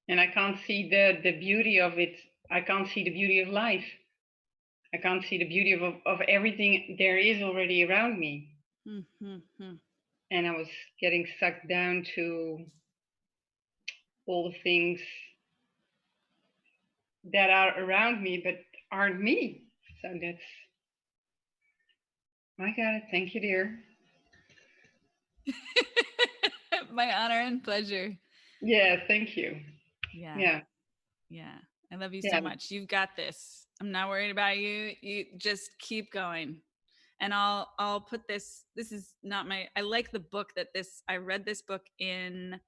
And I can't see the beauty of it. I can't see the beauty of life. I can't see the beauty of everything there is already around me. Mm-hmm. And I was getting sucked down to all the things that are around me but aren't me. So that's, I got it. Thank you, dear. My honor and pleasure. Yeah, thank you. Yeah. Yeah, Yeah. I love you so yeah, much. You've got this. I'm not worried about you. You just keep going. And I'll put this is not my I like the book that this I read this book in,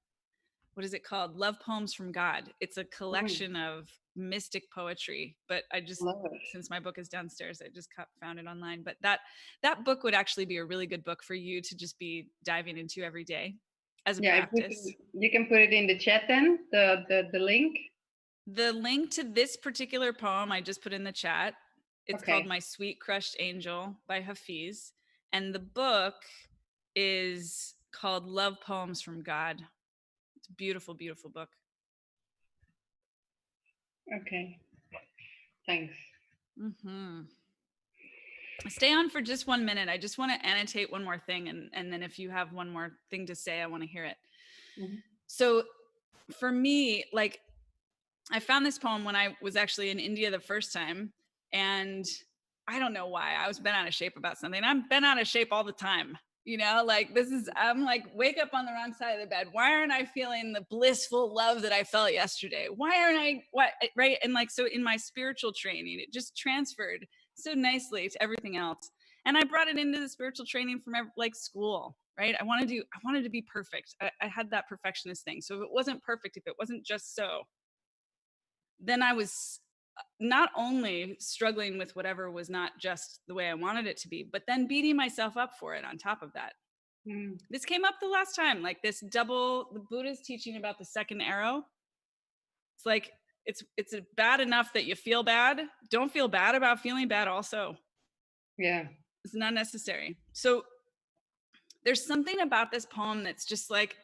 what is it called? Love Poems from God. It's a mm, collection of mystic poetry, but I just, love it. since my book is downstairs, I just found it online. But that book would actually be a really good book for you to just be diving into every day as a Yeah, practice. you can put it in the chat then, the link. The link to this particular poem I just put in the chat. It's called Okay, My Sweet Crushed Angel by Hafiz. And the book is called Love Poems from God. It's a beautiful, beautiful book. okay, thanks. Mm-hmm. Stay on for just 1 minute. I just want to annotate one more thing. And then if you have one more thing to say, I want to hear it. Mhm. So for me, like, I found this poem when I was actually in India the first time. And I don't know why. I was bent out of shape about something. I'm bent out of shape all the time. You know, like I'm like, wake up on the wrong side of the bed. Why aren't I feeling the blissful love that I felt yesterday? Why aren't I, what, right? And like, so in my spiritual training, it just transferred so nicely to everything else. And I brought it into the spiritual training from like school, right? I wanted to be perfect. I had that perfectionist thing. So if it wasn't perfect, if it wasn't just so, then I was not only struggling with whatever was not just the way I wanted it to be, but then beating myself up for it on top of that. Mm, This came up the last time, like this double, the Buddha's teaching about the second arrow. It's like, it's bad enough that you feel bad. Don't feel bad about feeling bad also. yeah. It's not necessary. So there's something about this poem that's just like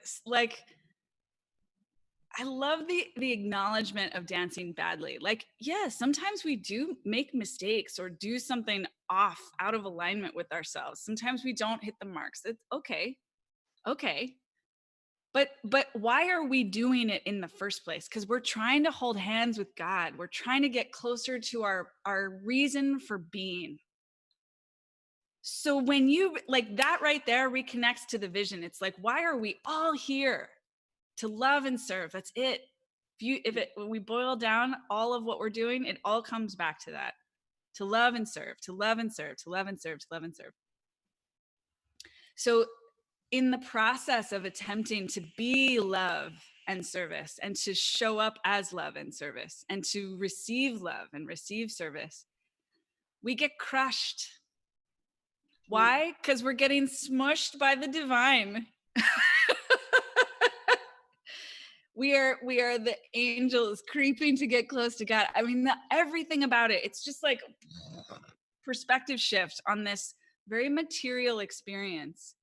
I love the acknowledgement of dancing badly. Like, yeah, sometimes we do make mistakes or do something off out of alignment with ourselves. Sometimes we don't hit the marks. It's okay. Okay. But why are we doing it in the first place? Because we're trying to hold hands with God. We're trying to get closer to our reason for being. So when you like that right there reconnects to the vision, it's like, why are we all here? To love and serve. That's it. When we boil down all of what we're doing, it all comes back to that. To love and serve, to love and serve, to love and serve, to love and serve. So in the process of attempting to be love and service and to show up as love and service and to receive love and receive service, we get crushed. Yeah. Why? Because we're getting smushed by the divine. We are the angels creeping to get close to God. I mean, everything about it, it's just like perspective shift on this very material experience.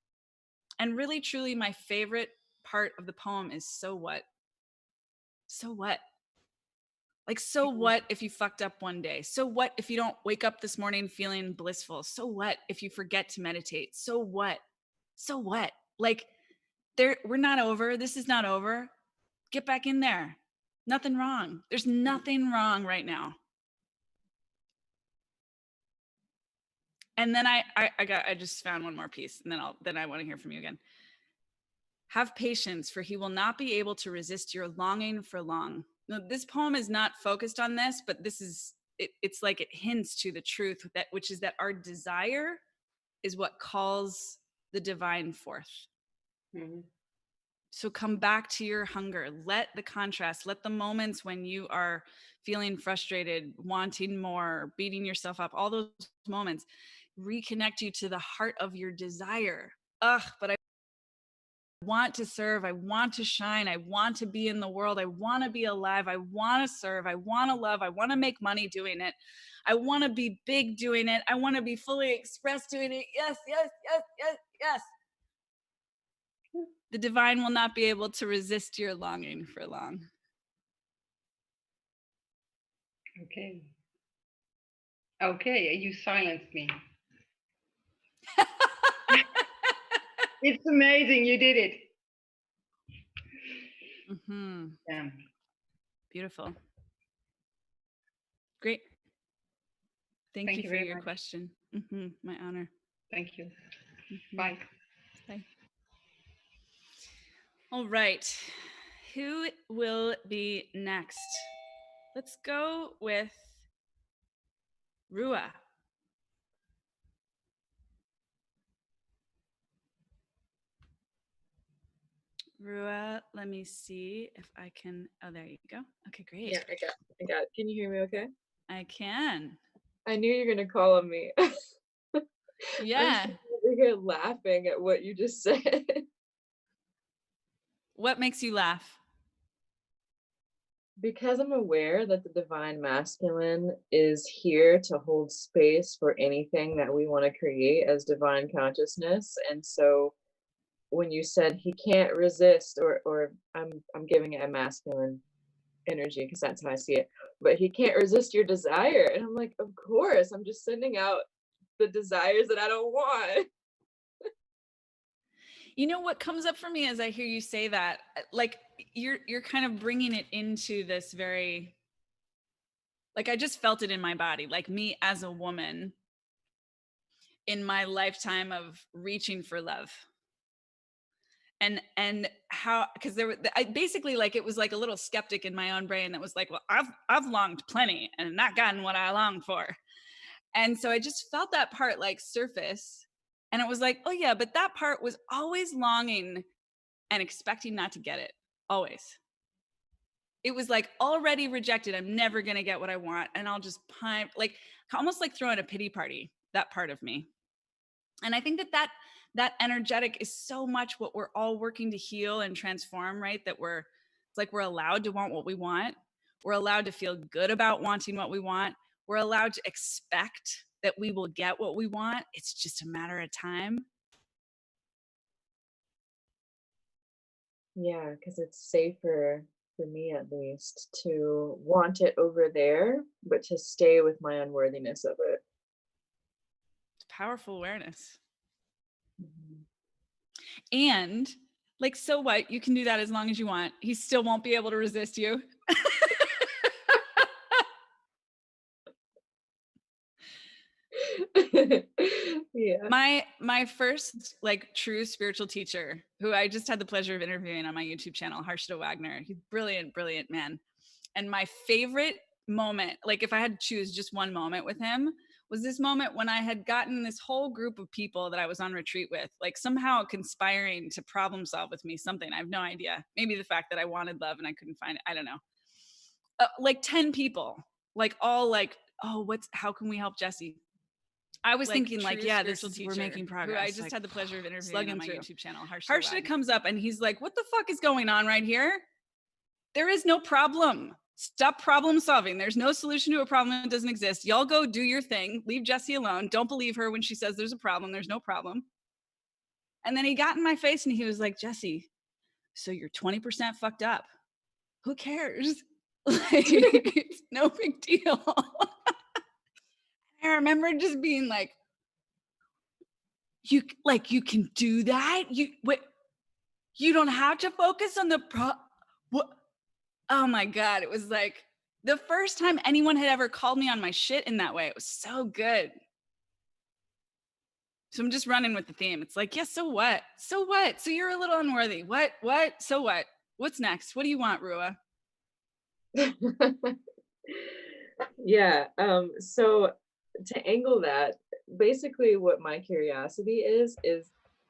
And really truly my favorite part of the poem is so what? So what? Like, so Yeah. what if you fucked up one day? So what if you don't wake up this morning feeling blissful? So what if you forget to meditate? So what? So what? Like, we're not over. This is not over. Get back in there. Nothing wrong. There's nothing wrong right now. And then I just found one more piece, and then I want to hear from you again. Have patience, for he will not be able to resist your longing for long. Now, this poem is not focused on this, but this is it's like it hints to the truth that which is that our desire is what calls the divine forth. Mhm. So come back to your hunger. Let the contrast, let the moments when you are feeling frustrated, wanting more, beating yourself up, all those moments reconnect you to the heart of your desire. Ugh, but I want to serve. I want to shine. I want to be in the world. I want to be alive. I want to serve. I want to love. I want to make money doing it. I want to be big doing it. I want to be fully expressed doing it. Yes, yes, yes, yes, yes. The divine will not be able to resist your longing for long. Okay. Okay, you silenced me. It's amazing. You did it. Mm-hmm. Yeah. Beautiful. Great. Thank you for very your much. question. Mm-hmm. My honor. Thank you. Mm-hmm. Bye. Bye. All right. Who will be next? Let's go with Rua. Rua, let me see if I can. Oh, there you go. Okay, great. Yeah, I got it. Can you hear me okay? I can. I knew you were gonna call on me. Yeah. I'm over here laughing at what you just said. What makes you laugh? Because I'm aware that the divine masculine is here to hold space for anything that we want to create as divine consciousness. And so when you said he can't resist, or I'm giving it a masculine energy because that's how I see it, but he can't resist your desire. And I'm like, of course, I'm just sending out the desires that I don't want. You know what comes up for me as I hear you say that, like you're kind of bringing it into this very, like I just felt it in my body, like me as a woman in my lifetime of reaching for love. And how, because there I basically, like, it was like a little skeptic in my own brain that was like, well, I've longed plenty and not gotten what I longed for. And so I just felt that part like surface, and it was like, oh yeah, but that part was always longing and expecting not to get it. Always. It was like already rejected. I'm never going to get what I want. And I'll just pine, like almost like throwing a pity party, that part of me. And I think that energetic is so much what we're all working to heal and transform, right? That it's like we're allowed to want what we want. We're allowed to feel good about wanting what we want. We're allowed to expect that we will get what we want. It's just a matter of time. Yeah, because it's safer, for me at least, to want it over there, but to stay with my unworthiness of it. It's powerful awareness. Mhm. And like, so what? You can do that as long as you want. He still won't be able to resist you. Yeah. My first like true spiritual teacher, who I just had the pleasure of interviewing on my YouTube channel, Harshita Wagner. He's brilliant, brilliant man. And my favorite moment, like if I had to choose just one moment with him, was this moment when I had gotten this whole group of people that I was on retreat with, like somehow conspiring to problem solve with me something. I have no idea. Maybe the fact that I wanted love and I couldn't find it. I don't know. Like 10 people, like all like, oh, how can we help Jessie? I was thinking like, yeah, we're making progress. Who I just had the pleasure of interviewing on my YouTube channel. Harshita comes up and he's like, what the fuck is going on right here? There is no problem. Stop problem solving. There's no solution to a problem that doesn't exist. Y'all go do your thing. Leave Jessie alone. Don't believe her when she says there's a problem. There's no problem. And then he got in my face and he was like, Jessie, so you're 20% fucked up. Who cares? Like, it's no big deal. I remember just being like, you can do that? You don't have to focus on the what? Oh my God. It was like the first time anyone had ever called me on my shit in that way. It was so good. So I'm just running with the theme. It's like, yeah, so what? So what? So you're a little unworthy. What? So what? What's next? What do you want, Rua? Yeah, so to angle that, basically what my curiosity is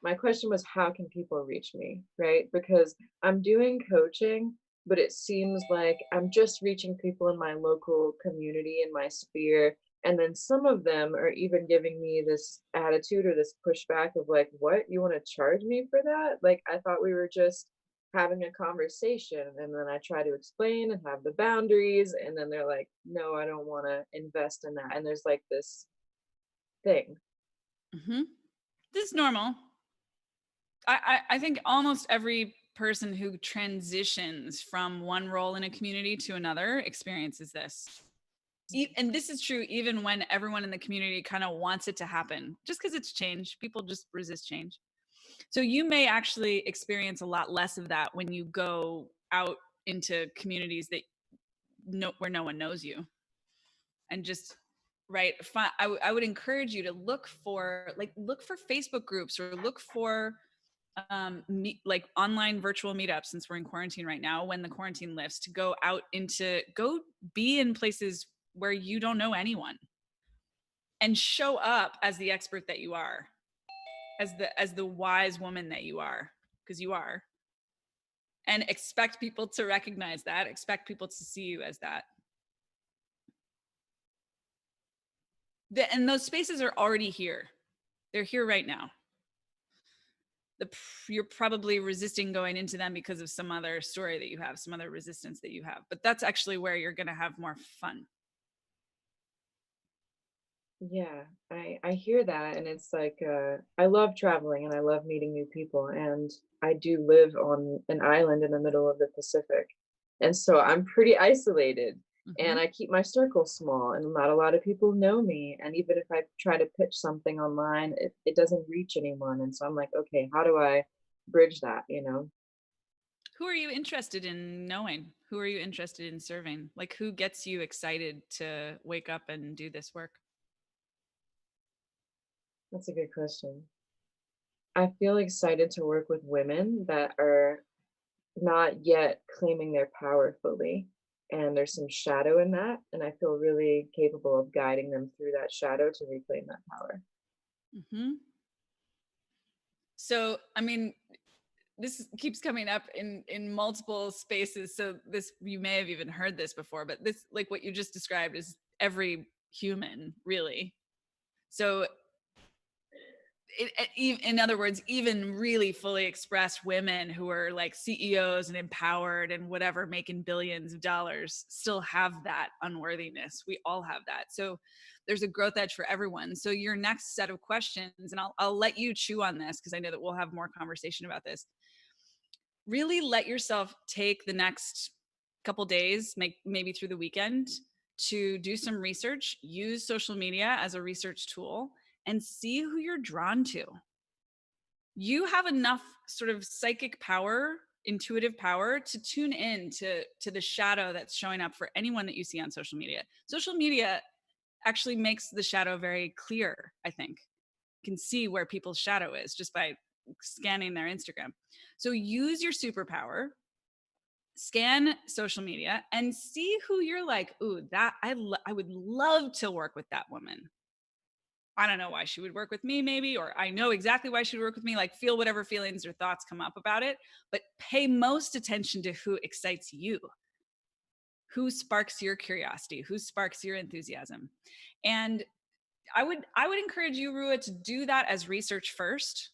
my question was, how can people reach me, right? Because I'm doing coaching, but it seems like I'm just reaching people in my local community, in my sphere. And then some of them are even giving me this attitude or this pushback of like, what, you want to charge me for that? Like, I thought we were just having a conversation. And then I try to explain and have the boundaries, and then they're like, no, I don't want to invest in that. And there's like this thing. Mm-hmm. This is normal. I think almost every person who transitions from one role in a community to another experiences this. And this is true even when everyone in the community kind of wants it to happen, just because it's change. People just resist change. So you may actually experience a lot less of that when you go out into communities that where no one knows you, and just right. I would encourage you to look for Facebook groups, or look for like online virtual meetups, since we're in quarantine right now. When the quarantine lifts, to go be in places where you don't know anyone, and show up as the expert that you are, as the wise woman that you are, because you are, and expect people to recognize that, expect people to see you as that. And those spaces are already here. They're here right now. You're probably resisting going into them because of some other story that you have, some other resistance that you have, but that's actually where you're going to have more fun. Yeah, I hear that, and it's like I love traveling and I love meeting new people, and I do live on an island in the middle of the Pacific, and so I'm pretty isolated, and I keep my circle small, and not a lot of people know me, and even if I try to pitch something online, it doesn't reach anyone, and so I'm like, okay, how do I bridge that, you know? Who are you interested in knowing? Who are you interested in serving? Like, who gets you excited to wake up and do this work? That's a good question. I feel excited to work with women that are not yet claiming their power fully. And there's some shadow in that. And I feel really capable of guiding them through that shadow to reclaim that power. Mm-hmm. So, I mean, this keeps coming up in multiple spaces. So this, you may have even heard this before, but this, like what you just described, is every human, really. So in other words, even really fully expressed women who are like CEOs and empowered and whatever, making billions of dollars, still have that unworthiness. We all have that. So there's a growth edge for everyone. So your next set of questions, and I'll let you chew on this, because I know that we'll have more conversation about this. Really let yourself take the next couple days, maybe through the weekend, to do some research, use social media as a research tool, and see who you're drawn to. You have enough sort of psychic power, intuitive power, to tune in to the shadow that's showing up for anyone that you see on social media. Social media actually makes the shadow very clear, I think. You can see where people's shadow is just by scanning their Instagram. So use your superpower, scan social media, and see who you're like, ooh, that I would love to work with that woman. I don't know why she would work with me, maybe, or I know exactly why she would work with me. Like, feel whatever feelings or thoughts come up about it, but pay most attention to who excites you, who sparks your curiosity, who sparks your enthusiasm. And I would encourage you, Rua, to do that as research first,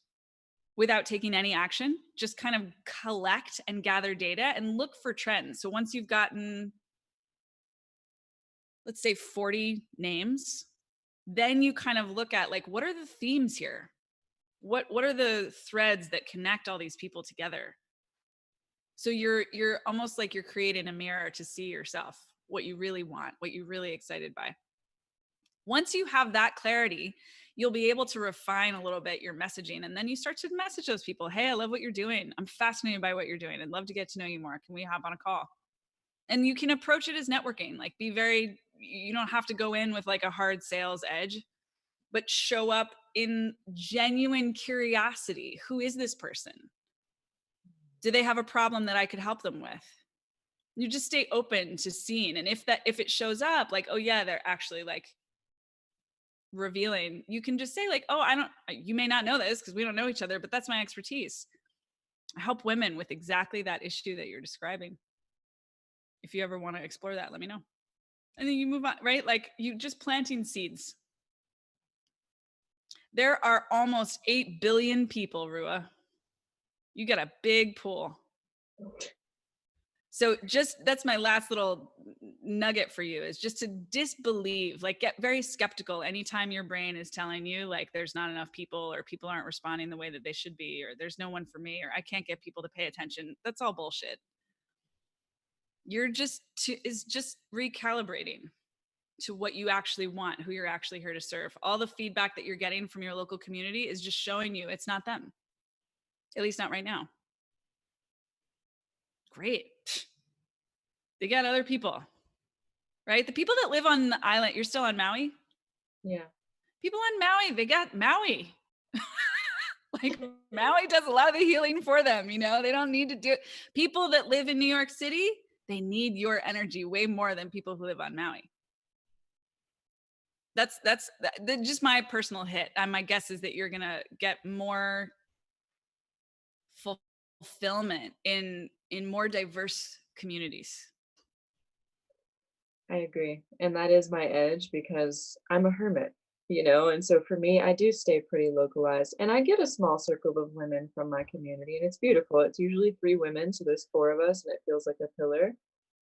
without taking any action. Just kind of collect and gather data and look for trends. So once you've gotten, let's say, 40 names, then you kind of look at, like, what are the themes here? What are the threads that connect all these people together? So you're almost like you're creating a mirror to see yourself, what you really want, what you're really excited by. Once you have that clarity, you'll be able to refine a little bit your messaging, and then you start to message those people. Hey, I love what you're doing. I'm fascinated by what you're doing. I'd love to get to know you more. Can we hop on a call? And you can approach it as networking. Like, you don't have to go in with like a hard sales edge, but show up in genuine curiosity. Who is this person? Do they have a problem that I could help them with? You just stay open to seeing. And if it shows up like, oh yeah, they're actually like revealing, you can just say like, oh, you may not know this because we don't know each other, but that's my expertise. I help women with exactly that issue that you're describing. If you ever want to explore that, let me know. And then you move on, right? Like, you just planting seeds. There are almost 8 billion people, Rua. You got a big pool. So that's my last little nugget for you, is just to disbelieve, like, get very skeptical anytime your brain is telling you like there's not enough people, or people aren't responding the way that they should be, or there's no one for me, or I can't get people to pay attention. That's all bullshit. You're just recalibrating. to what you actually want, who you're actually here to serve. All the feedback that you're getting from your local community is just showing you it's not them. At least not right now. Great. They got other people, right? The people that live on the island, you're still on Maui? Yeah. People on Maui, they got Maui. Like Maui does a lot of the healing for them, you know? They don't need to do it. People that live in New York City, they need your energy way more than people who live on Maui. That's just my personal hit. And my guess is that you're gonna get more fulfillment in more diverse communities. I agree. And that is my edge because I'm a hermit, you know, and so for me, I do stay pretty localized. And I get a small circle of women from my community, and it's beautiful. It's usually 3 women, so there's 4 of us, and it feels like a pillar.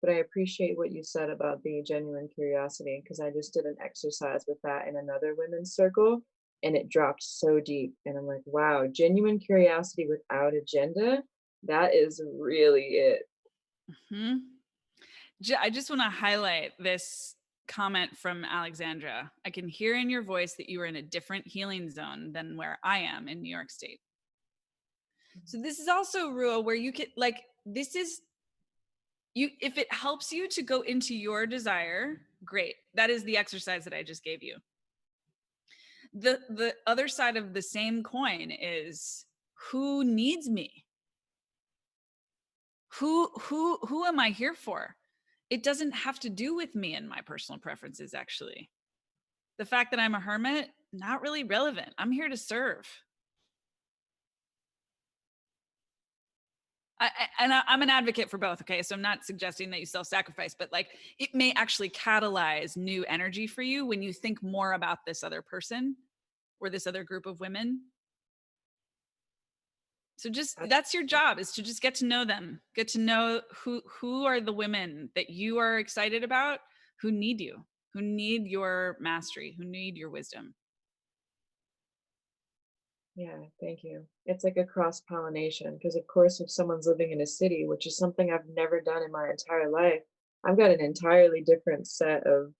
But I appreciate what you said about the genuine curiosity, because I just did an exercise with that in another women's circle, and it dropped so deep. And I'm like, wow, genuine curiosity without agenda, that is really it. Mm-hmm. I just want to highlight this comment from Alexandra. I can hear in your voice that you are in a different healing zone than where I am in New York State. So this is also, Rua, where you can, like, this is, you, if it helps you to go into your desire, great. That is the exercise that I just gave you. The other side of the same coin is, who needs me? Who am I here for? It doesn't have to do with me and my personal preferences, actually. The fact that I'm a hermit, not really relevant. I'm here to serve. I'm an advocate for both, okay? So I'm not suggesting that you self-sacrifice, but like it may actually catalyze new energy for you when you think more about this other person or this other group of women. So just, that's your job, is to just get to know them, get to know who are the women that you are excited about, who need you, who need your mastery, who need your wisdom. Yeah, thank you. It's like a cross-pollination, because of course, if someone's living in a city, which is something I've never done in my entire life, I've got an entirely different set of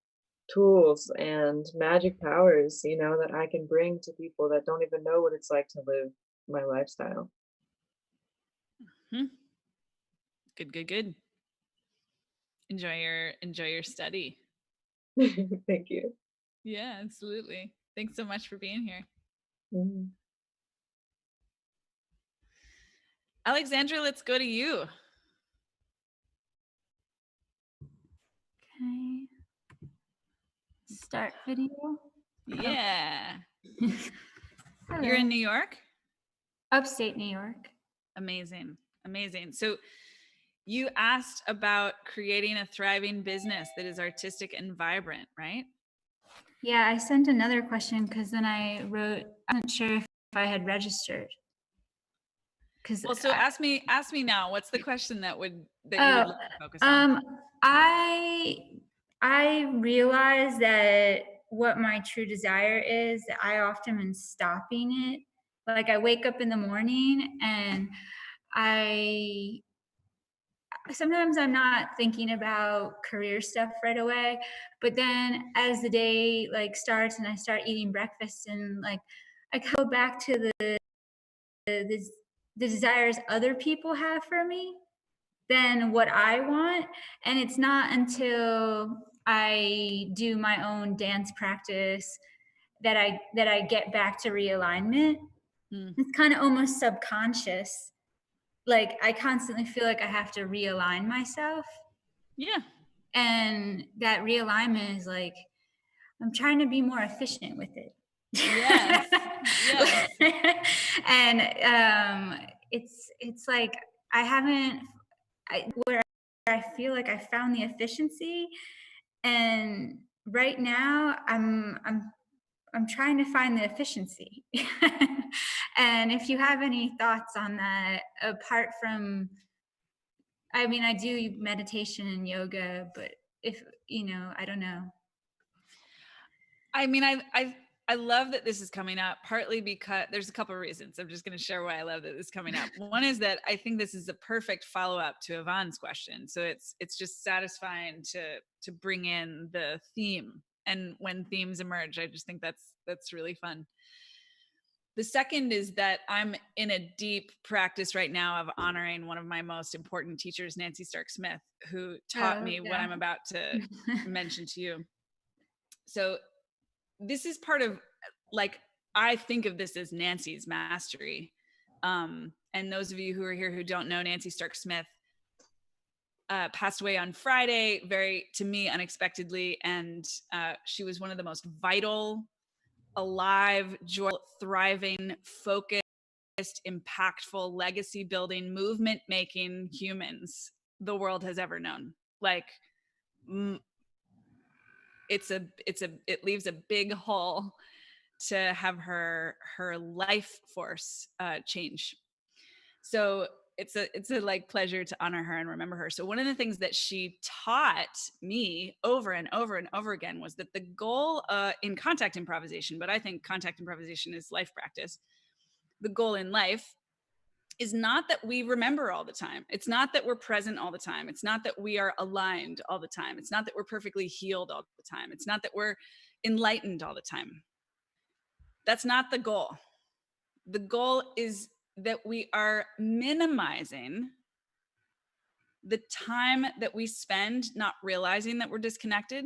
tools and magic powers, you know, that I can bring to people that don't even know what it's like to live my lifestyle. Hmm. Good. Enjoy your study. Thank you. Yeah, absolutely. Thanks so much for being here. Mhm. Alexandra, let's go to you. Okay. Start video. Yeah. Hello. You're in New York? Upstate New York. Amazing. So you asked about creating a thriving business that is artistic and vibrant, right? Yeah, I sent another question because then I wrote, I wasn't sure if I had registered. Well, so ask me now. What's the question that you would like to focus on? I realize that what my true desire is, that I often am stopping it. Like I wake up in the morning and sometimes I'm not thinking about career stuff right away, but then as the day like starts and I start eating breakfast and like I go back to the desires other people have for me than what I want. And it's not until I do my own dance practice that I get back to realignment. It's kind of almost subconscious. Like I constantly feel like I have to realign myself. Yeah. And that realignment is like, I'm trying to be more efficient with it. Yes. Yes. And it's like where I feel like I found the efficiency, and right now I'm trying to find the efficiency. And if you have any thoughts on that, apart from, I mean, I do meditation and yoga, but if, you know, I don't know. I mean, I love that this is coming up, partly because there's a couple of reasons. I'm just going to share why I love that this is coming up. One is that I think this is a perfect follow-up to Yvonne's question. So it's just satisfying to bring in the theme. And when themes emerge, I just think that's really fun. The second is that I'm in a deep practice right now of honoring one of my most important teachers, Nancy Stark Smith, who taught me what I'm about to mention to you. So this is part of, like, I think of this as Nancy's mastery. And those of you who are here who don't know Nancy Stark Smith, passed away on Friday, very, to me, unexpectedly. And she was one of the most vital, alive, joyful, thriving, focused, impactful, legacy building, movement making humans the world has ever known. Like, it leaves a big hole to have her life force change. So it's a like pleasure to honor her and remember her. So one of the things that she taught me over and over and over again was that the goal in contact improvisation, but I think contact improvisation is life practice. The goal in life is not that we remember all the time. It's not that we're present all the time. It's not that we are aligned all the time. It's not that we're perfectly healed all the time. It's not that we're enlightened all the time. That's not the goal. The goal is that we are minimizing the time that we spend not realizing that we're disconnected,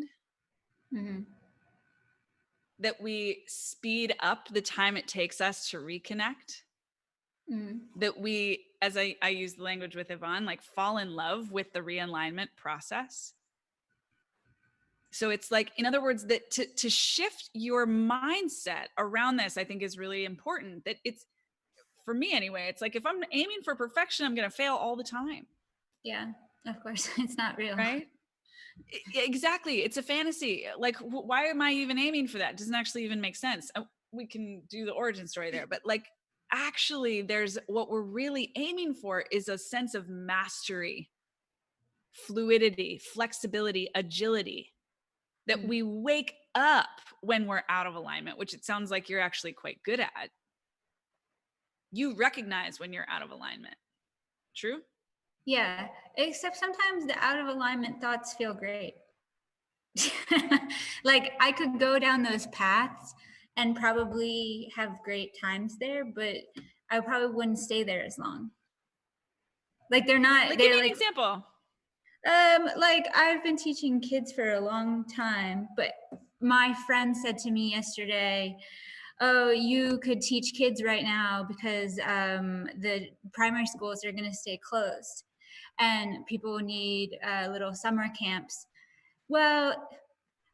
that we speed up the time it takes us to reconnect, that we, as I use the language with Yvonne, like fall in love with the realignment process. So it's like, in other words, that to shift your mindset around this, I think is really important. That it's, for me anyway, it's like, if I'm aiming for perfection, I'm going to fail all the time. Yeah, of course. It's not real. Right? Exactly. It's a fantasy. Like, why am I even aiming for that? It doesn't actually even make sense. We can do the origin story there, but like, actually, there's what we're really aiming for is a sense of mastery, fluidity, flexibility, agility, that we wake up when we're out of alignment, which it sounds like you're actually quite good at. You recognize when you're out of alignment. True? Yeah, except sometimes the out of alignment thoughts feel great. Like, I could go down those paths and probably have great times there, but I probably wouldn't stay there as long. Like, they're not, Like, they're give me like, an example. Like, I've been teaching kids for a long time, but my friend said to me yesterday, oh, you could teach kids right now because the primary schools are going to stay closed and people need little summer camps. Well,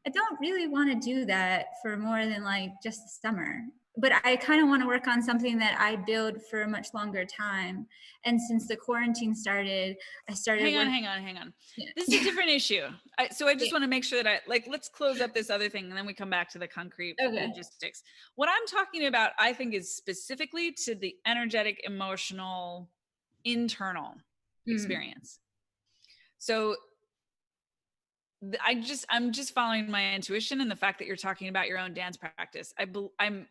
I don't really want to do that for more than like just the summer, but I kind of want to work on something that I build for a much longer time. And since the quarantine started, I started. Hang on. Yeah. This is a different issue. So I just want to make sure that let's close up this other thing and then we come back to the concrete logistics. What I'm talking about, I think, is specifically to the energetic, emotional, internal experience. So I'm just following my intuition and the fact that you're talking about your own dance practice.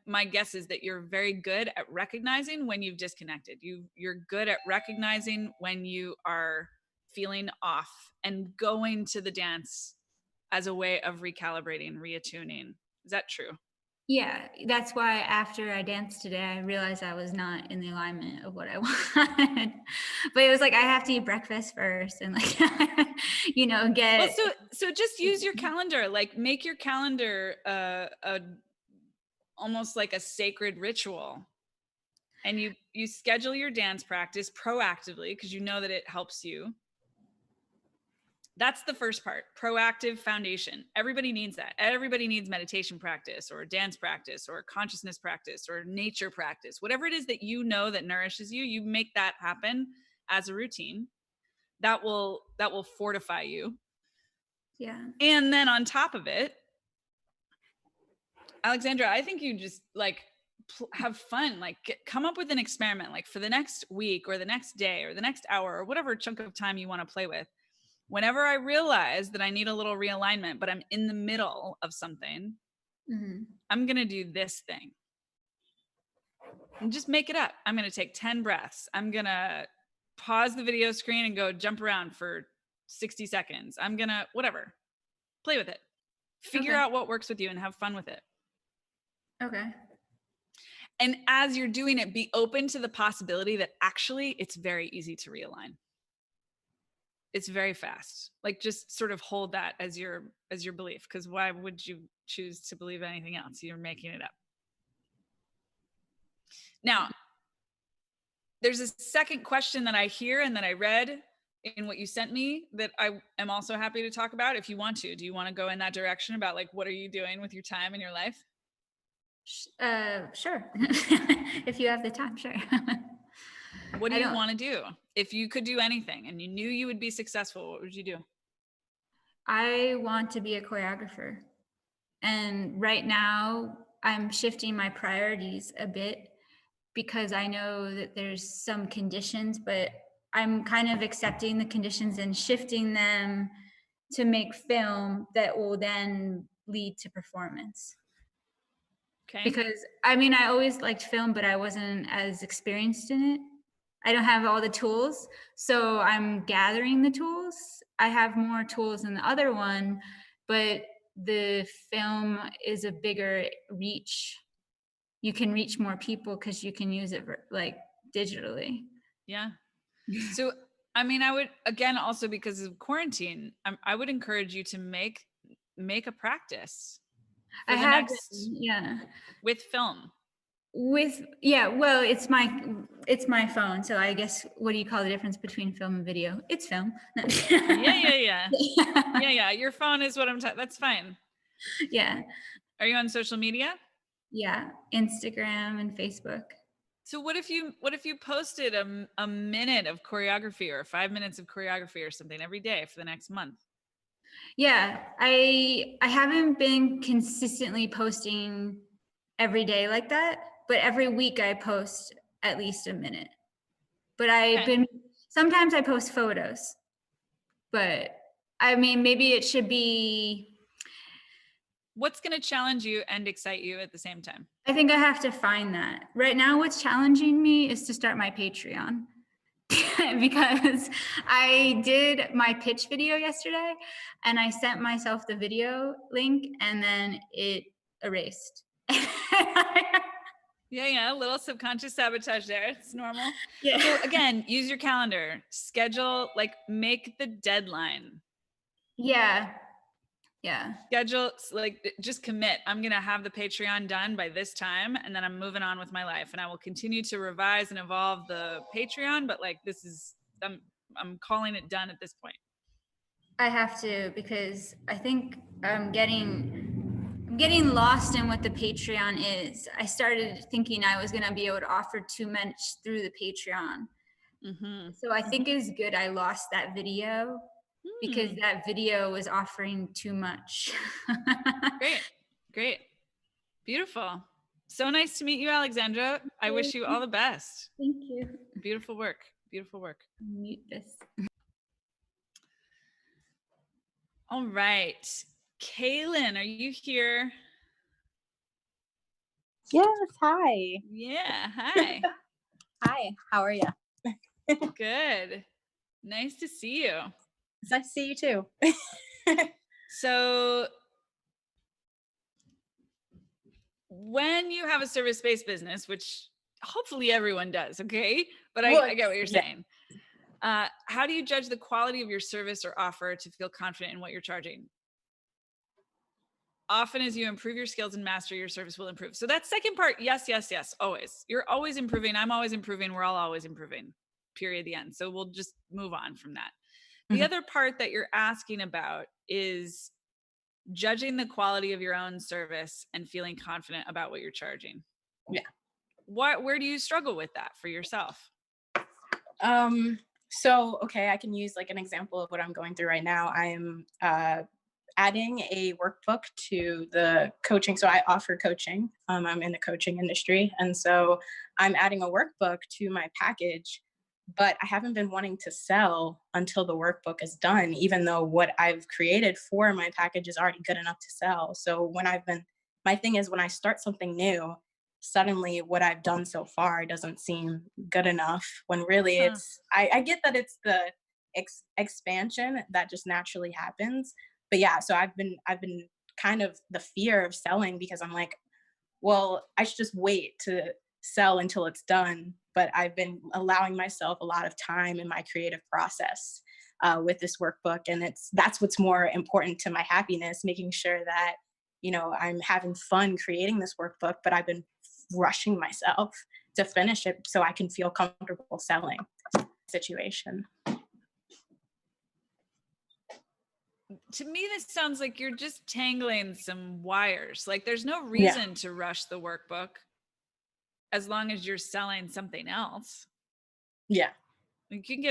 My guess is that you're very good at recognizing when you've disconnected. You're good at recognizing when you are feeling off and going to the dance as a way of recalibrating, reattuning. Is that true? Yeah, that's why after I danced today, I realized I was not in the alignment of what I wanted. But it was like, I have to eat breakfast first and like, get. Well, so just use your calendar, like make your calendar almost like a sacred ritual. And you schedule your dance practice proactively because you know that it helps you. That's the first part, proactive foundation. Everybody needs that. Everybody needs meditation practice or dance practice or consciousness practice or nature practice. Whatever it is that you know that nourishes you, you make that happen as a routine. That will fortify you. Yeah. And then on top of it, Alexandra, I think you just like have fun, like come up with an experiment, like for the next week or the next day or the next hour or whatever chunk of time you want to play with. Whenever I realize that I need a little realignment, but I'm in the middle of something, I'm going to do this thing. And just make it up. I'm going to take 10 breaths. I'm going to pause the video screen and go jump around for 60 seconds. I'm going to, whatever, play with it. Figure out what works with you and have fun with it. Okay. And as you're doing it, be open to the possibility that actually it's very easy to realign. It's very fast. Like, just sort of hold that as your belief, because why would you choose to believe anything else? You're making it up. Now, there's a second question that I hear and that I read in what you sent me that I am also happy to talk about if you want to. Do you want to go in that direction about, like, what are you doing with your time in your life? Sure. If you have the time, sure. What do you want to do? If you could do anything and you knew you would be successful, what would you do? I want to be a choreographer. And right now I'm shifting my priorities a bit because I know that there's some conditions, but I'm kind of accepting the conditions and shifting them to make film that will then lead to performance. Okay. Because I mean, I always liked film, but I wasn't as experienced in it. I don't have all the tools, so I'm gathering the tools. I have more tools than the other one, but the film is a bigger reach. You can reach more people because you can use it like digitally. Yeah. So, I mean, I would, again, also because of quarantine, I would encourage you to make a practice. I have, with film. Well, it's my phone, so I guess, what do you call the difference between film and video? It's film. Yeah. Your phone is what I'm talking. That's fine. Yeah. Are you on social media? Yeah, Instagram and Facebook. So what if you posted a minute of choreography or 5 minutes of choreography or something every day for the next month? Yeah, I haven't been consistently posting every day like that, but every week I post at least a minute. But sometimes I post photos, but I mean, maybe it should be. What's going to challenge you and excite you at the same time? I think I have to find that. Right now, what's challenging me is to start my Patreon. Because I did my pitch video yesterday and I sent myself the video link and then it erased. Yeah, a little subconscious sabotage there. It's normal. Yeah. So again, use your calendar, schedule, like, make the deadline. Yeah. Schedule, like, just commit. I'm going to have the Patreon done by this time, and then I'm moving on with my life, and I will continue to revise and evolve the Patreon, but, like, this is, I'm calling it done at this point. I have to, because I think I'm getting lost in what the Patreon is. I started thinking I was going to be able to offer too much through the Patreon. Mm-hmm. So I think it's good I lost that video. Because that video was offering too much. Great. Beautiful. So nice to meet you, Alexandra. I wish you all the best. Thank you. Beautiful work. Mute this. All right. Kaylin, are you here? Yes, hi. Yeah, hi. Hi, how are you? Good. Nice to see you. It's nice to see you too. So when you have a service-based business, which hopefully everyone does, okay? But I get what you're saying. How do you judge the quality of your service or offer to feel confident in what you're charging? Often as you improve your skills and master, your service will improve. So that second part, yes, always. You're always improving. I'm always improving. We're all always improving, period, the end. So we'll just move on from that. The other part that you're asking about is judging the quality of your own service and feeling confident about what you're charging. Yeah. Where do you struggle with that for yourself? So, okay, I can use like an example of what I'm going through right now. I'm adding a workbook to the coaching. So I offer coaching. I'm in the coaching industry. And so I'm adding a workbook to my package, but I haven't been wanting to sell until the workbook is done, even though what I've created for my package is already good enough to sell. So when I've been my thing is when I start something new, suddenly what I've done so far doesn't seem good enough, when really it's, I get that it's the expansion that just naturally happens. But yeah, so I've been kind of the fear of selling, because I'm like, well, I should just wait to sell until it's done. But I've been allowing myself a lot of time in my creative process with this workbook. And that's what's more important to my happiness, making sure that, you know, I'm having fun creating this workbook, but I've been rushing myself to finish it so I can feel comfortable selling situation. To me, this sounds like you're just tangling some wires. Like there's no reason to rush the workbook as long as you're selling something else. Yeah. You can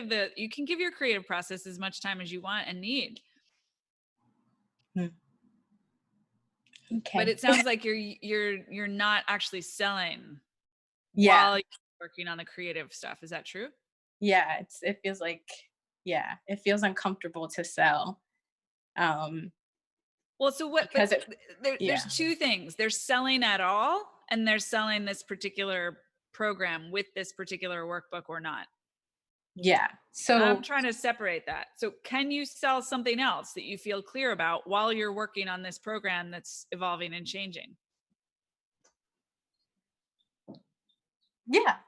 give your creative process as much time as you want and need. Okay. But it sounds like you're not actually selling Yeah. while you're working on the creative stuff. Is that true? Yeah, it feels like, yeah, it feels uncomfortable to sell. Well, so what? Because there's two things. There's selling at all, and there's selling this particular program with this particular workbook or not. Yeah. So I'm trying to separate that. So can you sell something else that you feel clear about while you're working on this program that's evolving and changing?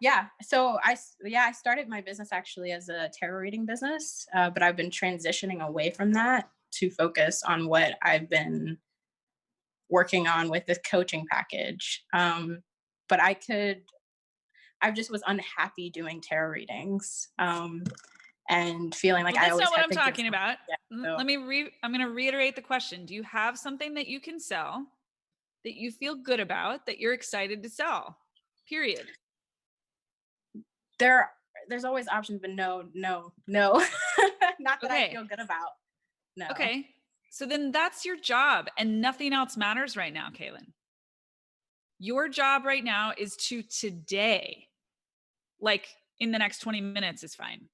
Yeah. So I started my business actually as a tarot reading business, but I've been transitioning away from that to focus on what I've been working on with this coaching package. But I just was unhappy doing tarot readings, and feeling like I always that's not what had I'm to give talking about. Yeah, so. I'm going to reiterate the question. Do you have something that you can sell that you feel good about, that you're excited to sell? Period. There's always options, but no. Not that Okay. I feel good about. No. Okay. So then that's your job, and nothing else matters right now, Kaylin. Your job right now is to today, like in the next 20 minutes is fine.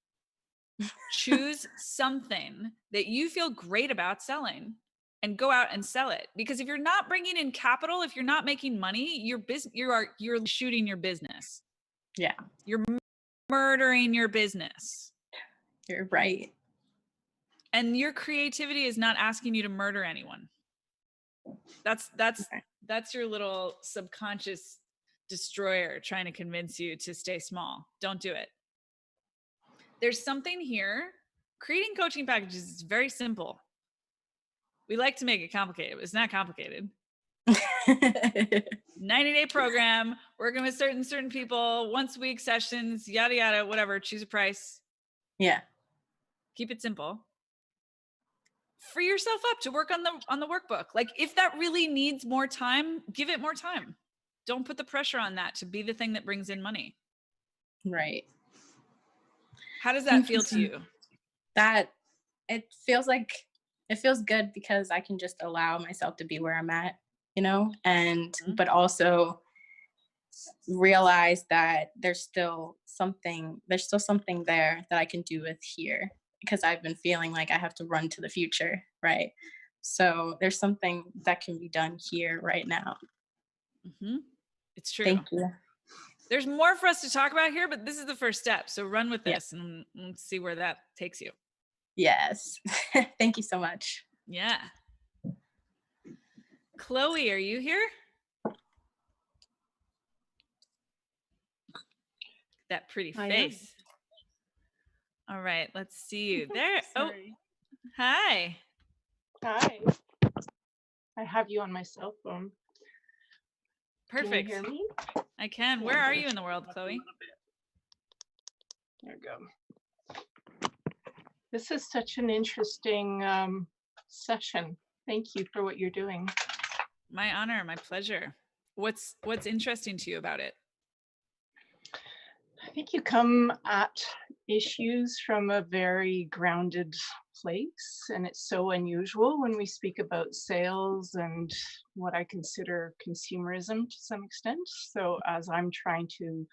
Choose something that you feel great about selling and go out and sell it. Because if you're not bringing in capital, if you're not making money, you're shooting your business. Yeah. You're murdering your business. You're right. And your creativity is not asking you to murder anyone. That's your little subconscious destroyer trying to convince you to stay small. Don't do it. There's something here. Creating coaching packages is very simple. We like to make it complicated, but it's not complicated. 90-day program, working with certain people, once a week sessions, yada, yada, whatever, choose a price. Yeah. Keep it simple. Free yourself up to work on the workbook. Like if that really needs more time, give it more time. Don't put the pressure on that to be the thing that brings in money. Right. How does that feel to you? That it feels good because I can just allow myself to be where I'm at, you know, and but also realize that there's still something there that I can do with here, because I've been feeling like I have to run to the future, right? So there's something that can be done here right now. Mm-hmm. It's true. Thank you. There's more for us to talk about here, but this is the first step. So run with this and let's see where that takes you. Yes. Thank you so much. Yeah. Chloe, are you here? That pretty face. All right, let's see you there. Sorry. Oh, hi. Hi. I have you on my cell phone. Perfect. Can you hear me? I can. Where are you in the world, Chloe? There we go. This is such an interesting session. Thank you for what you're doing. My honor, my pleasure. What's interesting to you about it? I think you come at issues from a very grounded place, and it's so unusual when we speak about sales and what I consider consumerism to some extent. So as I'm trying to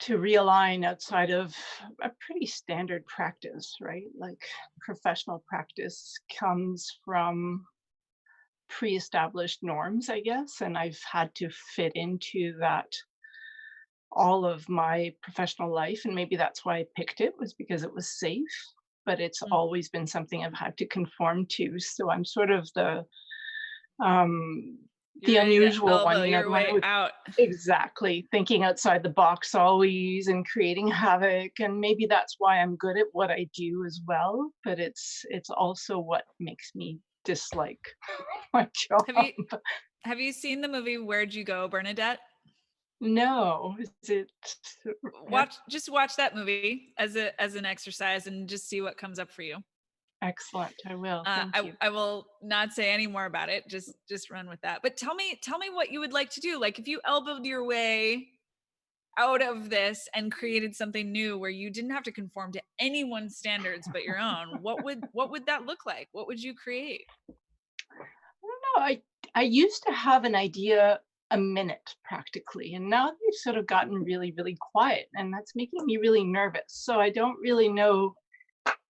realign outside of a pretty standard practice, right? Like professional practice comes from pre-established norms, I guess, and I've had to fit into that all of my professional life. And maybe that's why I picked it, was because it was safe, but it's Mm. always been something I've had to conform to. So I'm sort of um the You're ready to unusual elbow one, your the one way who out. exactly thinking outside the box always and creating havoc. And maybe that's why I'm good at what I do as well, but it's also what makes me dislike my job. Have you seen the movie Where'd You Go, Bernadette? No, is it? Just watch that movie as an exercise and just see what comes up for you. Excellent, I will. Thank you. I will not say any more about it. Just run with that. But tell me what you would like to do. Like if you elbowed your way out of this and created something new where you didn't have to conform to anyone's standards but your own, what would that look like? What would you create? I don't know. I used to have an idea a minute practically, and now they've sort of gotten really, really quiet, and that's making me really nervous. So I don't really know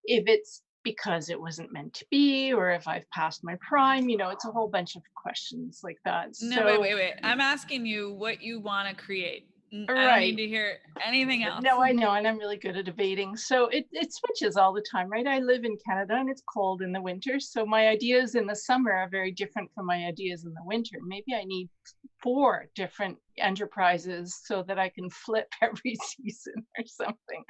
if it's because it wasn't meant to be, or if I've passed my prime. It's a whole bunch of questions like that. No, So, wait. I'm asking you what you want to create. I don't right. need to hear anything else. No, I know, and I'm really good at debating. So it switches all the time, right? I live in Canada and it's cold in the winter. So my ideas in the summer are very different from my ideas in the winter. Maybe I need 4 different enterprises so that I can flip every season or something.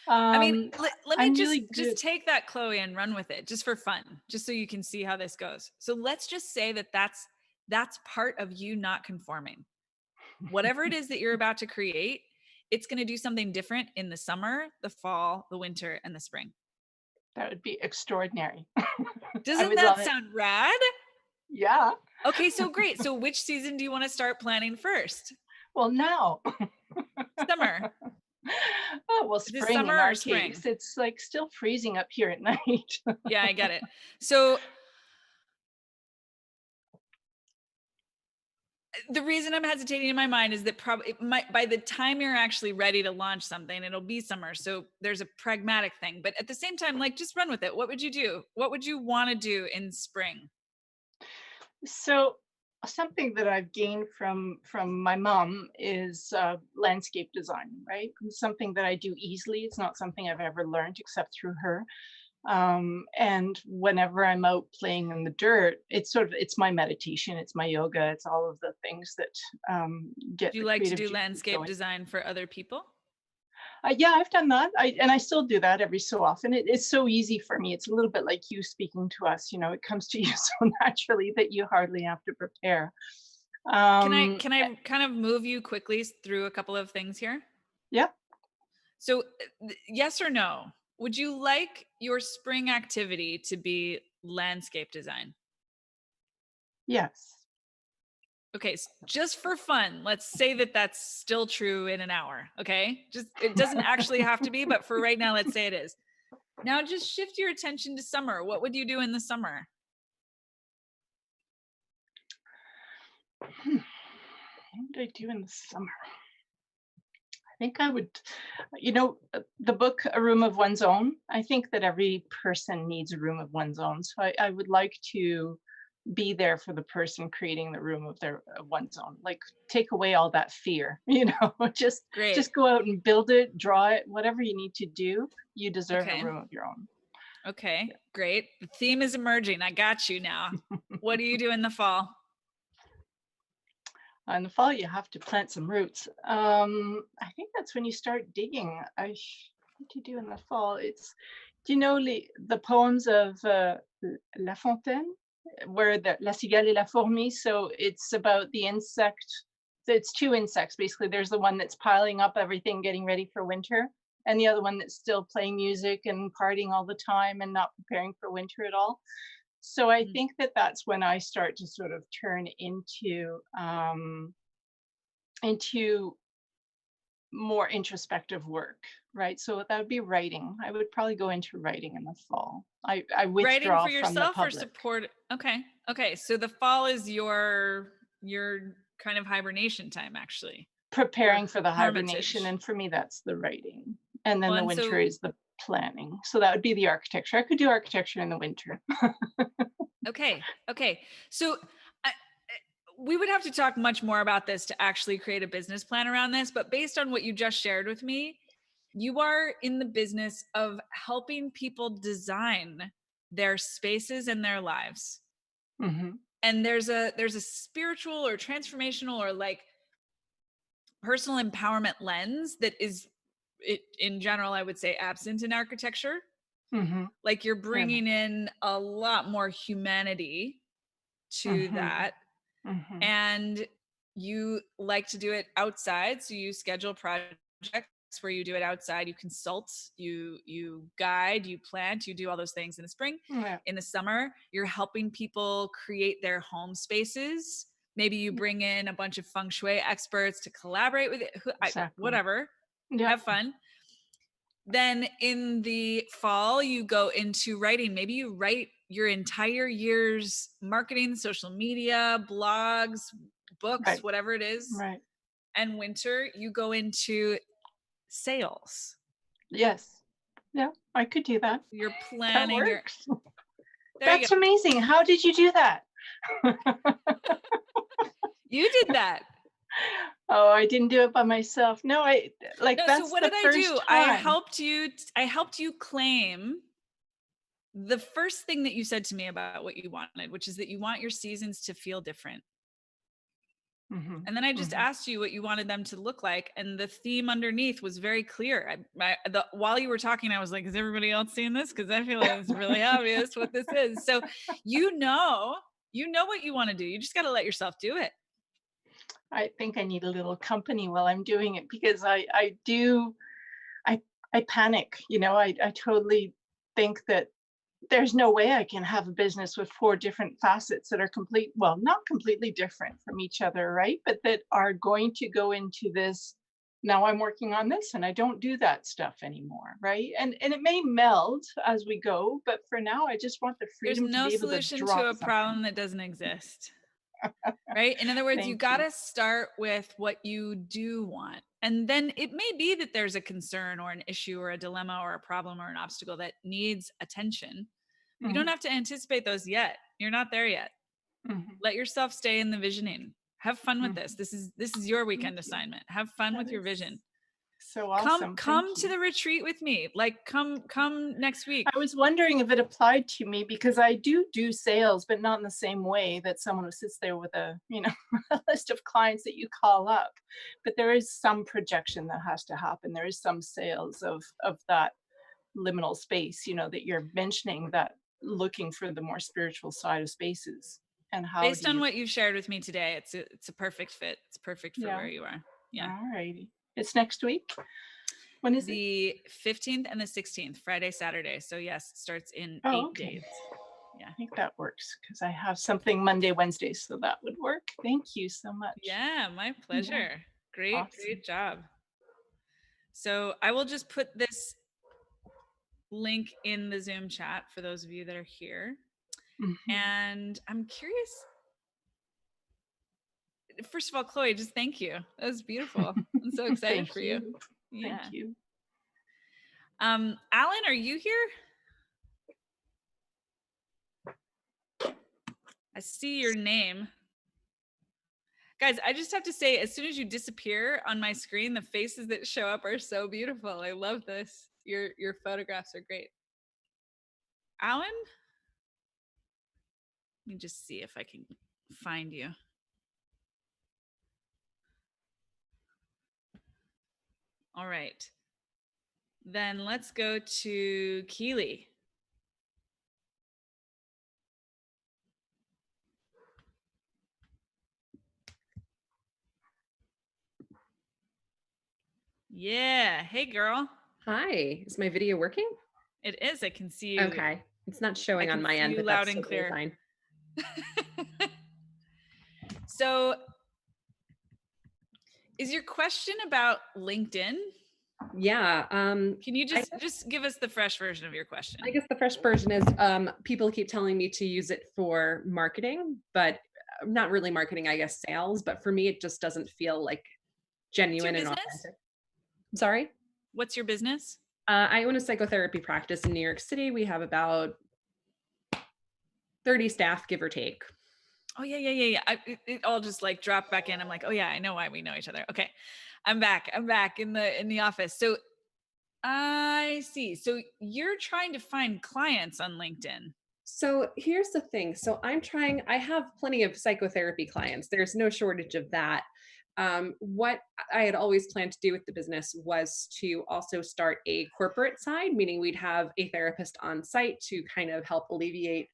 I mean, let me just take that, Chloe, and run with it just for fun, just so you can see how this goes. So let's just say that that's part of you not conforming. Whatever it is that you're about to create, it's going to do something different in the summer, the fall, the winter, and the spring. That would be extraordinary. Doesn't that sound rad? Yeah. Okay, so great. So which season do you want to start planning first? Well, now. Summer. Oh, well, spring in our case. It's like still freezing up here at night. Yeah, I get it. So the reason I'm hesitating in my mind is that probably by the time you're actually ready to launch something, it'll be summer. So there's a pragmatic thing, but at the same time, like just run with it. What would you do? What would you want to do in spring? So something that I've gained from my mom is landscape design, right? It's something that I do easily. It's not something I've ever learned except through her. And whenever I'm out playing in the dirt, it's my meditation, it's my yoga, it's all of the things that get. Do you like to do landscape design for other people? Yeah, I've done that. I still do that every so often. It's so easy for me. It's a little bit like you speaking to us. It comes to you so naturally that you hardly have to prepare. Can I kind of move you quickly through a couple of things here? Yeah. So yes or no? Would you like your spring activity to be landscape design? Yes. Okay, so just for fun, let's say that that's still true in an hour, okay? It doesn't actually have to be, but for right now, let's say it is. Now just shift your attention to summer. What would you do in the summer? What would I do in the summer? I think I would, the book, A Room of One's Own, I think that every person needs a room of one's own. So I would like to be there for the person creating the room of one's own. Like take away all that fear, just go out and build it, draw it, whatever you need to do. You deserve a room of your own. Okay, great. The theme is emerging. I got you now. What do you do in the fall? In the fall, you have to plant some roots. I think that's when you start digging. What do you do in the fall? Do you know the poems of La Fontaine, where La Cigale et la Fourmi? So it's about the insect. It's 2 insects, basically. There's the one that's piling up everything, getting ready for winter, and the other one that's still playing music and partying all the time and not preparing for winter at all. So I think that that's when I start to sort of turn into more introspective work, right? So that would be writing. I would probably go into writing in the fall. I withdraw writing for yourself from the public. Or support? Okay. So the fall is your kind of hibernation time, actually. Preparing for the hibernation, and for me that's the writing, and then the winter is the planning. So that would be the architecture. I could do architecture in the winter. Okay. So we would have to talk much more about this to actually create a business plan around this. But based on what you just shared with me, you are in the business of helping people design their spaces and their lives. Mm-hmm. And there's a spiritual or transformational or like personal empowerment lens that is, in general, I would say absent in architecture. Mm-hmm. Like you're bringing in a lot more humanity to that. Mm-hmm. And you like to do it outside. So you schedule projects where you do it outside, you consult, you guide, you plant, you do all those things in the spring. Yeah. In the summer, you're helping people create their home spaces. Maybe you bring in a bunch of feng shui experts to collaborate with it, Exactly. whatever, Yeah. have fun. Then in the fall, you go into writing. Maybe you write your entire year's marketing, social media, blogs, books, Right. whatever it is. Right. And winter, you go into sales. Yes. Yeah, I could do that. You're That planning your. works. There you That's go. amazing. How did you do that? You did that. Oh, I didn't do it by myself. No, I like No, that's so what the did I first do? time. I helped you claim the first thing that you said to me about what you wanted, which is that you want your seasons to feel different. Mm-hmm. And then I just asked you what you wanted them to look like. And the theme underneath was very clear. While you were talking, I was like, is everybody else seeing this? Because I feel like it's really obvious what this is. So you know what you want to do. You just got to let yourself do it. I think I need a little company while I'm doing it, because I panic, I totally think that there's no way I can have a business with 4 different facets that are not completely different from each other, right? But that are going to go into this, now I'm working on this and I don't do that stuff anymore, right? And it may meld as we go, but for now I just want the There's freedom to no be able to solution drop to a something. problem that doesn't exist. Right? In other words, you Thank got to start with what you do want. And then it may be that there's a concern or an issue or a dilemma or a problem or an obstacle that needs attention. You don't have to anticipate those yet. You're not there yet. Mm-hmm. Let yourself stay in the visioning. Have fun with this. This is your weekend assignment. Have fun with your vision. So awesome. Come to the retreat with me. Like come next week. I was wondering if it applied to me, because I do sales, but not in the same way that someone who sits there with a a list of clients that you call up. But there is some projection that has to happen. There is some sales of that liminal space, that you're mentioning, that looking for the more spiritual side of spaces. And how based on what you've shared with me today, it's a perfect fit. It's perfect for where you are. Yeah. All righty. It's next week. When is it? The 15th and the 16th, Friday, Saturday. So yes, it starts in 8 days. Yeah. I think that works, because I have something Monday, Wednesday, so that would work. Thank you so much. Yeah, my pleasure. Yeah. Great, Awesome. Great job. So I will just put this link in the Zoom chat for those of you that are here. Mm-hmm. And I'm curious. First of all, Chloe, just thank you. That was beautiful. I'm so excited for you. Yeah. Thank you. Alan, are you here? I see your name. Guys, I just have to say, as soon as you disappear on my screen, the faces that show up are so beautiful. I love this. Your photographs are great. Alan? Let me just see if I can find you. All right. Then let's go to Keely. Yeah. Hey, girl. Hi. Is my video working? It is. I can see you. Okay. It's not showing on my end, but loud that's and totally clear. fine. So, is your question about LinkedIn? Yeah. Can you just give us the fresh version of your question? I guess the fresh version is people keep telling me to use it for marketing, but not really marketing, I guess sales. But for me, it just doesn't feel like genuine and authentic. Sorry? What's your business? I own a psychotherapy practice in New York City. We have about 30 staff, give or take. Oh yeah. It all just like dropped back in. I'm like, oh yeah, I know why we know each other. Okay, I'm back in the office. So I see. So you're trying to find clients on LinkedIn. So here's the thing. So I have plenty of psychotherapy clients. There's no shortage of that. What I had always planned to do with the business was to also start a corporate side, meaning we'd have a therapist on site to kind of help alleviate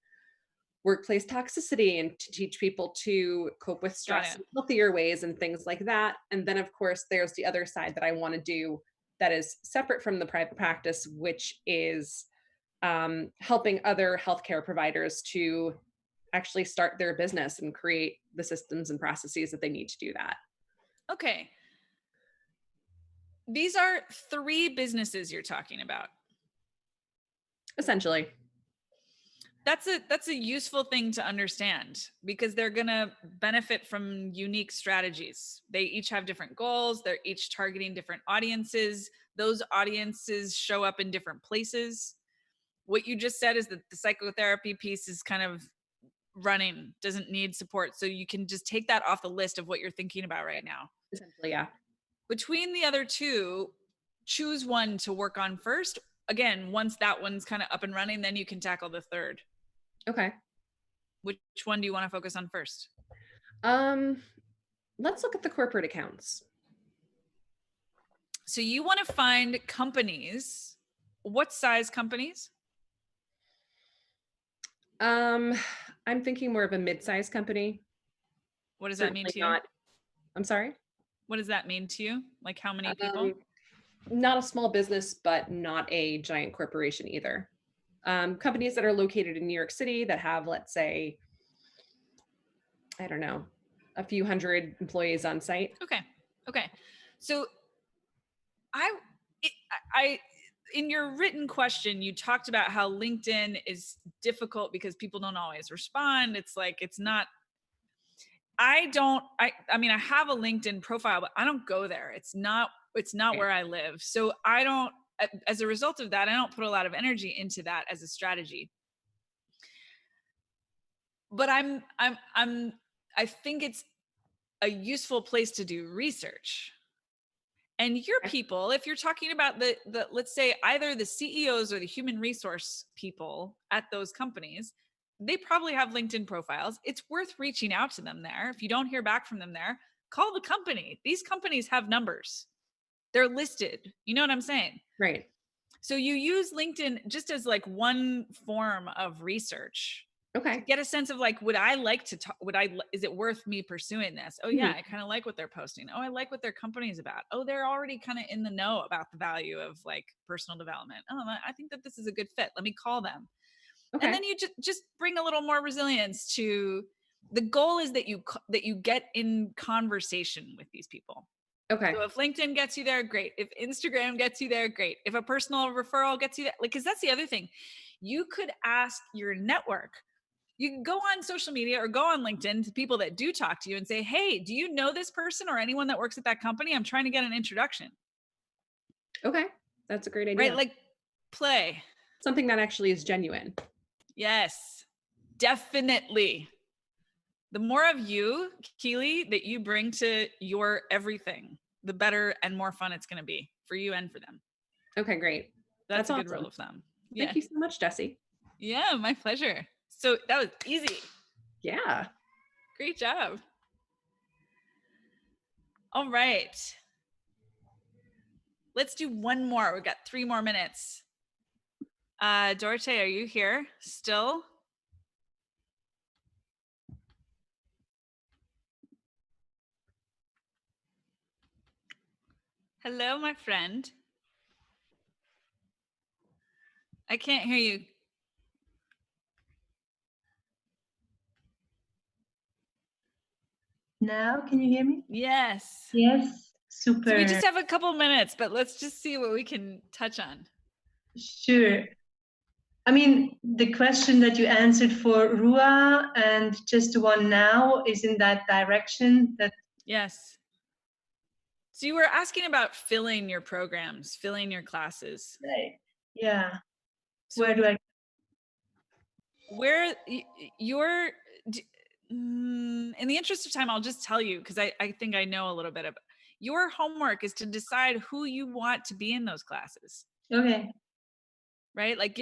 workplace toxicity and to teach people to cope with stress in healthier ways and things like that. And then, of course, there's the other side that I want to do that is separate from the private practice, which is helping other healthcare providers to actually start their business and create the systems and processes that they need to do that. Okay. These are 3 businesses you're talking about. Essentially. That's a useful thing to understand because they're going to benefit from unique strategies. They each have different goals. They're each targeting different audiences. Those audiences show up in different places. What you just said is that the psychotherapy piece is kind of running, doesn't need support. So you can just take that off the list of what you're thinking about right now. Essentially, yeah. Between the other 2, choose one to work on first. Again, once that one's kind of up and running, then you can tackle the 3rd. Okay. Which one do you want to focus on first? Let's look at the corporate accounts. So you want to find companies. What size companies? I'm thinking more of a mid-sized company. What does that mean to you? I'm sorry? What does that mean to you? Like how many people? Not a small business, but not a giant corporation either. Companies that are located in New York City that have, let's say, I don't know, a few hundred employees on site. Okay. So I in your written question, you talked about how LinkedIn is difficult because people don't always respond. It's like, it's not, I mean, I have a LinkedIn profile, but I don't go there. It's not where I live. So I don't, as a result of that, I don't put a lot of energy into that as a strategy. But I think it's a useful place to do research. And your people, if you're talking about the let's say either the CEOs or the human resource people at those companies, they probably have LinkedIn profiles. It's worth reaching out to them there. If you don't hear back from them there, call the company. These companies have numbers. They're listed. You know what I'm saying? Right. So you use LinkedIn just as like one form of research. Okay. To get a sense of like, would I like to talk? Is it worth me pursuing this? Oh yeah, I kind of like what they're posting. Oh, I like what their company is about. Oh, they're already kind of in the know about the value of like personal development. Oh, I think that this is a good fit. Let me call them. Okay. And then you just bring a little more resilience to the goal is that you get in conversation with these people. Okay. So if LinkedIn gets you there, great. If Instagram gets you there, great. If a personal referral gets you there, like, because that's the other thing. You could ask your network. You can go on social media or go on LinkedIn to people that do talk to you and say, hey, do you know this person or anyone that works at that company? I'm trying to get an introduction. Okay. That's a great idea. Right? Like play. Something that actually is genuine. Yes, definitely. The more of you, Keely, that you bring to your everything, the better and more fun it's going to be for you and for them. Okay, great. That's a good rule of thumb. Yeah. Thank you so much, Jessie. Yeah, my pleasure. So that was easy. Yeah. Great job. All right. Let's do one more. We've got 3 more minutes. Dorte, are you here still? Hello, my friend. I can't hear you. Now, can you hear me? Yes. Yes, super. So we just have a couple minutes, but let's just see what we can touch on. Sure. I mean, the question that you answered for Rua and just the one now is in that direction. That yes. So you were asking about filling your programs, filling your classes. Right. Yeah. So Where do I? in the interest of time, I'll just tell you, because I think I know a little bit of your homework is to decide who you want to be in those classes. Okay. Right? Like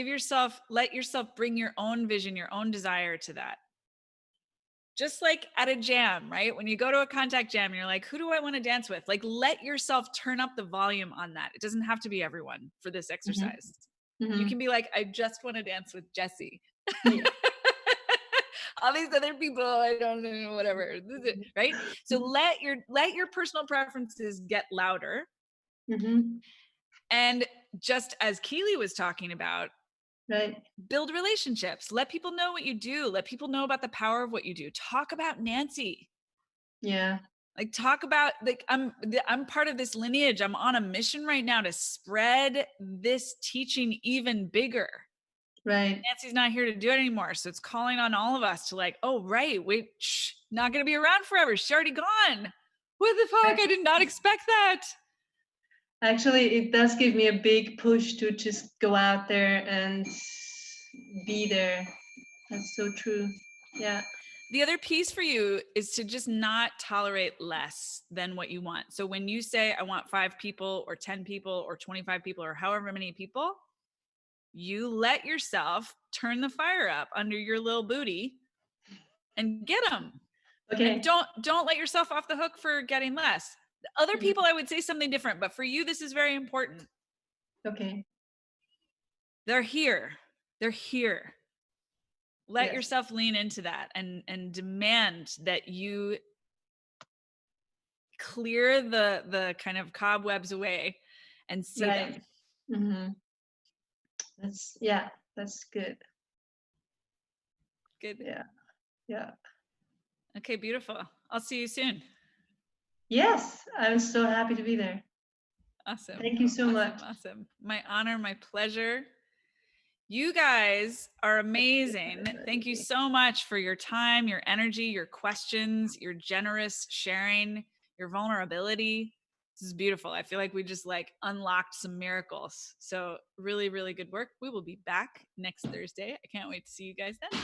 let yourself bring your own vision, your own desire to that. Just like at a jam, right? When you go to a contact jam, you're like, who do I want to dance with? Like, let yourself turn up the volume on that. It doesn't have to be everyone for this exercise. You can be like, I just want to dance with Jessie. Yeah. All these other people, I don't know, whatever, right? So let your personal preferences get louder. And just as Keely was talking about, right, build relationships. Let people know what you do. Let people know about the power of what you do. Talk about Nancy. Yeah. Like talk about, like, I'm part of this lineage. I'm on a mission right now to spread this teaching even bigger. Right. Nancy's not here to do it anymore. So it's calling on all of us to like, oh, right, wait, not going to be around forever. She's already gone. What the fuck? I did not expect that. Actually, it does give me a big push to just go out there and be there. That's so true. Yeah. The other piece for you is to just not tolerate less than what you want. So when you say, I want 5 people or 10 people or 25 people or however many people, you let yourself turn the fire up under your little booty and get them. Okay. And don't let yourself off the hook for getting less. Other people, I would say something different, but for you, this is very important. Okay. They're here. They're here. Let Yes. yourself lean into that and demand that you clear the kind of cobwebs away and see them. That's good. Good. Yeah. Okay, beautiful. I'll see you soon. Yes, I'm so happy to be there. Awesome. Thank you so much. Awesome. My honor, my pleasure. You guys are amazing. Thank you so much for your time, your energy, your questions, your generous sharing, your vulnerability. This is beautiful. I feel like we just like unlocked some miracles. So really, really good work. We will be back next Thursday. I can't wait to see you guys then.